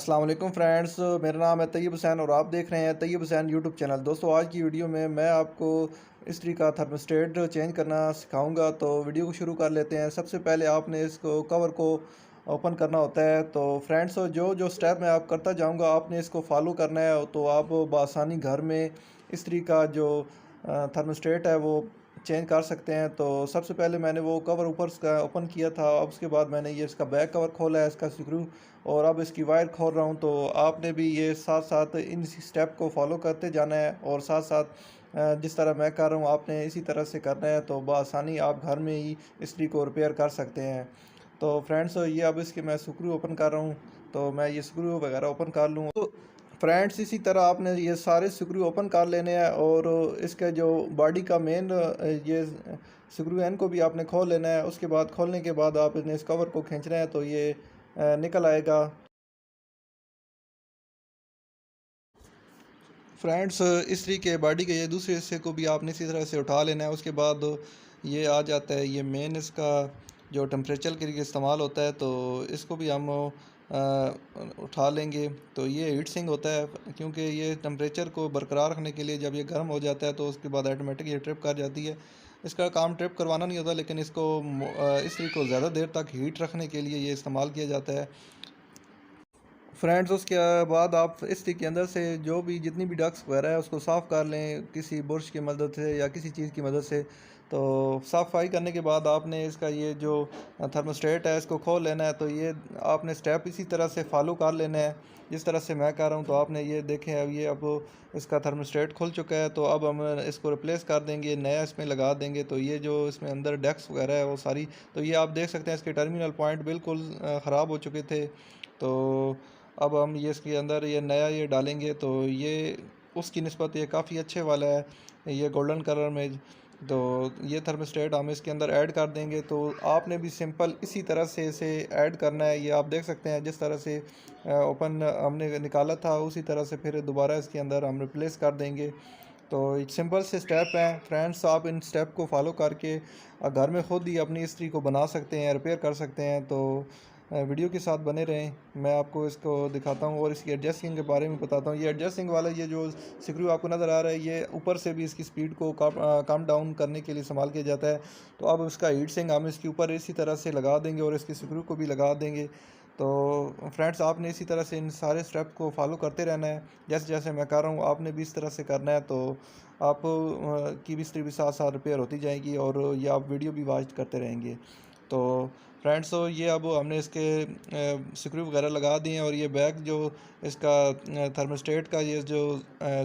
अस्सलाम वालेकुम फ्रेंड्स, मेरा नाम है तैयब हुसैन और आप देख रहे हैं तैयब हुसैन यूट्यूब चैनल। दोस्तों, आज की वीडियो में मैं आपको इस्त्री का थर्मोस्टेट चेंज करना सिखाऊंगा। तो वीडियो को शुरू कर लेते हैं। सबसे पहले आपने इसको कवर को ओपन करना होता है। तो फ्रेंड्स, जो जो स्टेप मैं आप करता जाऊंगा आपने इसको फॉलो करना है, तो आप बआसानी घर में इस्त्री का जो थर्मोस्टेट है वो चेंज कर सकते हैं। तो सबसे पहले मैंने वो कवर ऊपर का ओपन किया था। अब उसके बाद मैंने ये इसका बैक कवर खोला है, इसका स्क्रू, और अब इसकी वायर खोल रहा हूँ। तो आपने भी ये साथ साथ इन स्टेप को फॉलो करते जाना है, और साथ साथ जिस तरह मैं कर रहा हूँ आपने इसी तरह से करना है। तो बआसानी आप घर में ही इस्त्री को रिपेयर कर सकते हैं। तो फ्रेंड्स, ये अब इसके मैं स्क्रू ओपन कर रहा हूँ। तो मैं ये स्क्रू वगैरह ओपन कर लूँ। तो फ्रेंड्स, इसी तरह आपने ये सारे स्क्रू ओपन कर लेने हैं, और इसके जो बॉडी का मेन ये स्क्रू है इनको भी आपने खोल लेना है। उसके बाद खोलने के बाद आपने इस कवर को खींचना है, तो ये निकल आएगा। फ्रेंड्स, इस तरीके के बॉडी के ये दूसरे हिस्से को भी आपने इसी तरह से उठा लेना है। उसके बाद ये आ जाता है ये मेन इसका जो टेम्परेचर के लिए इस्तेमाल होता है, तो इसको भी हम उठा लेंगे। तो ये हीट सिंक होता है, क्योंकि ये टेम्परेचर को बरकरार रखने के लिए जब ये गर्म हो जाता है तो उसके बाद ऑटोमेटिक ये ट्रिप कर जाती है। इसका काम ट्रिप करवाना नहीं होता, लेकिन इसको इस तरीके को ज़्यादा देर तक हीट रखने के लिए ये इस्तेमाल किया जाता है। फ्रेंड्स, उसके बाद आप इस के अंदर से जो भी जितनी भी डक्स वगैरह है उसको साफ़ कर लें किसी बुरश की मदद से या किसी चीज़ की मदद से। तो सफाई करने के बाद आपने इसका ये जो थर्मोस्टेट है इसको खोल लेना है। तो ये आपने स्टेप इसी तरह से फॉलो कर लेना है जिस तरह से मैं कर रहा हूँ। तो आपने ये देखें, अब ये अब इसका थर्मोस्टेट खुल चुका है। तो अब हम इसको रिप्लेस कर देंगे, नया इसमें लगा देंगे। तो ये जो इसमें अंदर डेक्स वगैरह है वो सारी, तो ये आप देख सकते हैं इसके टर्मिनल पॉइंट बिल्कुल ख़राब हो चुके थे। तो अब हम ये इसके अंदर ये नया ये डालेंगे, तो ये उसकी निस्बत ये काफ़ी अच्छे वाला है, ये गोल्डन कलर में। तो ये थर्मोस्टेट हम इसके अंदर ऐड कर देंगे। तो आपने भी सिंपल इसी तरह से इसे ऐड करना है। ये आप देख सकते हैं जिस तरह से ओपन हमने निकाला था उसी तरह से फिर दोबारा इसके अंदर हम रिप्लेस कर देंगे। तो एक सिंपल से स्टेप हैं फ्रेंड्स, आप इन स्टेप को फॉलो करके घर में ख़ुद ही अपनी इस्त्री को बना सकते हैं, रिपेयर कर सकते हैं। तो वीडियो के साथ बने रहें, मैं आपको इसको दिखाता हूँ और इसकी एडजस्टिंग के बारे में बताता हूँ। ये एडजस्टिंग वाला ये जो स्क्रू आपको नज़र आ रहा है, ये ऊपर से भी इसकी स्पीड को कम डाउन करने के लिए इस्तेमाल किया जाता है। तो अब इसका हीट सिंक हम इसके ऊपर इसी तरह से लगा देंगे और इसकी स्क्रू को भी लगा देंगे। तो फ्रेंड्स, आपने इसी तरह से इन सारे स्टेप को फॉलो करते रहना है, जैसे जैसे मैं कर रहा हूँ आपने भी इस तरह से करना है। तो आप की भी स्त्री भी साथ साथ रिपेयर होती जाएगी और ये आप वीडियो भी वॉच करते रहेंगे। तो फ्रेंड्स, तो ये अब हमने इसके स्क्रू वगैरह लगा दिए हैं, और ये बैक जो इसका थर्मोस्टेट का ये जो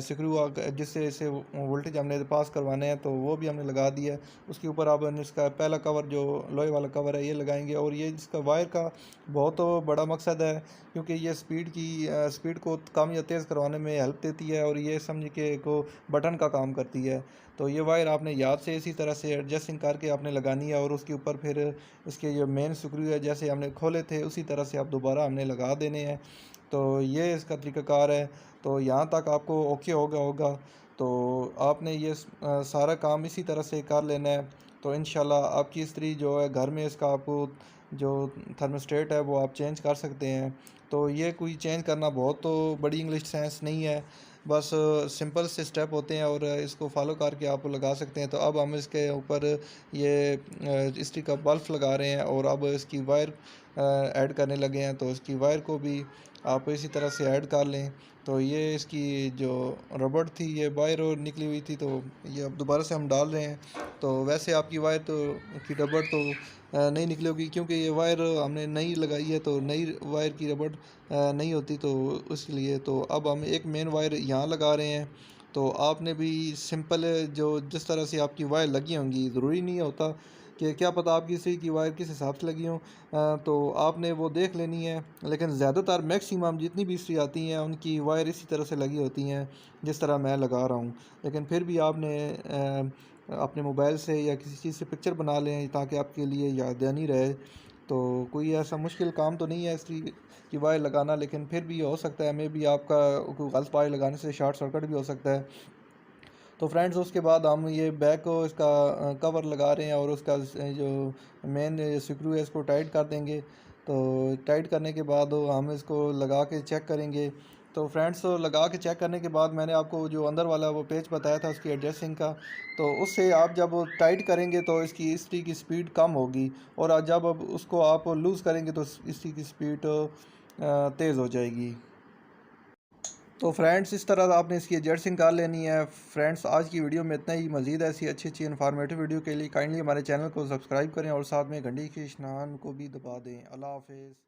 स्क्रू जिससे इसे वोल्टेज हमने पास करवाने हैं, तो वो भी हमने लगा दिया है। उसके ऊपर अब हम इसका पहला कवर जो लोहे वाला कवर है ये लगाएंगे। और ये इसका वायर का बहुत बड़ा मकसद है, क्योंकि ये स्पीड को कम या तेज़ करवाने में हेल्प देती है, और ये समझ के को बटन का काम करती है। तो ये वायर आपने याद से इसी तरह से एडजस्टिंग करके आपने लगानी है, और उसके ऊपर फिर इसके जो मेन स्क्रू है जैसे हमने खोले थे उसी तरह से आप दोबारा हमने लगा देने हैं। तो ये इसका तरीक़ाकार है। तो यहाँ तक आपको ओके होगा। तो आपने ये सारा काम इसी तरह से कर लेना है। तो इंशाल्लाह आपकी इस्त्री जो है घर में इसका आपको जो थर्मोस्टेट है वो आप चेंज कर सकते हैं। तो ये कोई चेंज करना बहुत तो बड़ी इंग्लिश सेंस नहीं है, बस सिंपल से स्टेप होते हैं और इसको फॉलो करके आप लगा सकते हैं। तो अब हम इसके ऊपर ये इस्त्री का बल्ब लगा रहे हैं, और अब इसकी वायर ऐड करने लगे हैं। तो इसकी वायर को भी आप इसी तरह से ऐड कर लें। तो ये इसकी जो रबड़ थी ये वायर और निकली हुई थी, तो ये अब दोबारा से हम डाल रहे हैं। तो वैसे आपकी वायर तो की रबड़ तो नहीं निकली होगी, क्योंकि ये वायर हमने नई लगाई है। तो नई वायर की रबड़ नहीं होती, तो इसलिए तो अब हम एक मेन वायर यहाँ लगा रहे हैं। तो आपने भी सिंपल जो जिस तरह से आपकी वायर लगी होंगी, ज़रूरी नहीं होता कि क्या पता आपकी इसी की वायर किस हिसाब से लगी हो, तो आपने वो देख लेनी है। लेकिन ज़्यादातर मैक्सिमम जितनी भी इस्त्री आती हैं उनकी वायर इसी तरह से लगी होती हैं जिस तरह मैं लगा रहा हूँ। लेकिन फिर भी आपने अपने मोबाइल से या किसी चीज़ से पिक्चर बना लें ताकि आपके लिए यादगानी रहे। तो कोई ऐसा मुश्किल काम तो नहीं है इस्त्री की वायर लगाना, लेकिन फिर भी हो सकता है मे भी आपका कोई गलत वायर लगाने से शॉर्ट सर्किट भी हो सकता है। तो फ्रेंड्स, उसके बाद हम ये बैक को इसका कवर लगा रहे हैं, और उसका जो मेन स्क्रू है इसको टाइट कर देंगे। तो टाइट करने के बाद हम इसको लगा के चेक करेंगे। तो फ्रेंड्स लगा के चेक करने के बाद मैंने आपको जो अंदर वाला वो पेच बताया था उसकी एडजस्टिंग का, तो उससे आप जब वो टाइट करेंगे तो इसकी इस्त्री की स्पीड कम होगी, और जब अब उसको आप लूज़ करेंगे तो इस्त्री की स्पीड तेज़ हो जाएगी। तो फ्रेंड्स इस तरह आपने इसकी एडजस्टिंग कर लेनी है। फ्रेंड्स आज की वीडियो में इतना ही। मज़ीद ऐसी अच्छी अच्छी इन्फॉर्मेटिव वीडियो के लिए काइंडली हमारे चैनल को सब्सक्राइब करें और साथ में घंटी के निशान को भी दबा दें। अल्लाह हाफ़िज़।